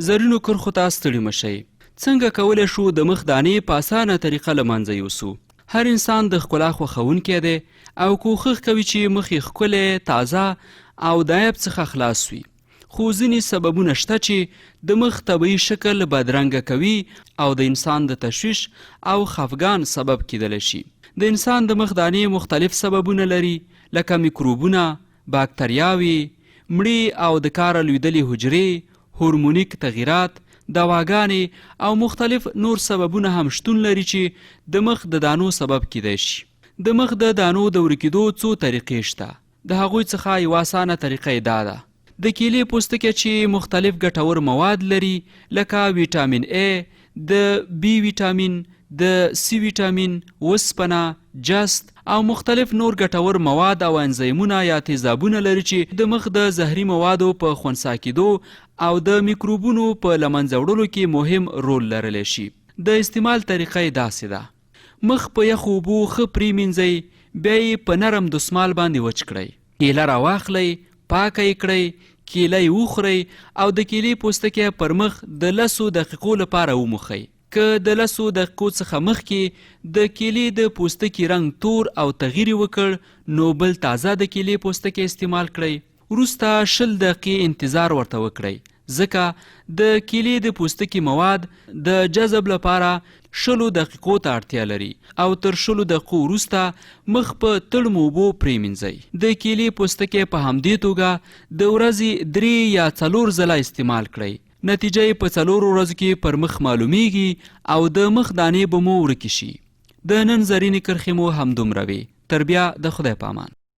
زرینو کرښو ته ستړي مشئ. څنګه کولی شو د مخ دانې په اسانه طریقه له منځه یوسو؟ هر انسان د ښکلا خوښونکی دی او کوښښ کوي چې مخ یې ښکلی، تازه او د عیب څخه خلاص وي. خو ځینې سببونه شته چې د مخ طبیعي شکل بدرنګه کوي او د انسان د تشویش او خفګان سبب کیدلی شي. د انسان د مخ دانې مختلف سببونه لري، لکه میکروبونه، باکتریاوې، مړې او د کاره لویدلې حجرې، هورمونیک تغییرات، دواګانې او مختلف نور سببونه هم شتون لري چې د مخ د دانو سبب کیدی شي. د مخ د دانو د ورکېدو څو طریقې شته. د هغوی څخه یوه اسانه طریقه یې دا ده: د کیلې پوستکی چې مختلف ګټور مواد لري، لکه ویټامین A، د بی ویټامین، د سی ویټامین، وسپنه، جست او مختلف نور ګټور مواد او انزیمونه یا تیزابونه لري چې د مخ د زهري موادو په خنثی کېدو او د میکروبونو په له منځه وړلو کې مهم رول لرلی شي. د استعمال طریقه یې داسې ده: مخ په یخو اوبو ښه پرېمینځئ، بیا یې په نرم دستمال باندې وچ کړئ. کیله راواخلئ، پاکه یې کړئ، کیله یې وخورئ او د کیلې پوستکی پر مخ د 10 دقیقو لپاره وموښئ. که د 10 دقیقو څخه مخکې د کیلې د پوستکي رنګ تور او تغییر وکړ، نو بل تازه د کیلې پوستکی استعمال کړئ. وروسته 20 دقیقې انتظار ورته وکړئ، ځکه د کیلې د پوستکي مواد د جذب لپاره 20 دقیقو ته اړتیا لري او تر 20 دقیقو وروسته مخ په تړمو اوبو پرېمینځئ. د کیلې پوستکی په همدې توګه د ورځې 3 یا 4 ځله استعمال کړئ. نتیجه یې په 4 ورځو کې پر مخ معلومیږي او د مخ دانې به مو ورکې شي. د نن زرینې کرښې مو همدومره وي. تر بیا د خدای په امان.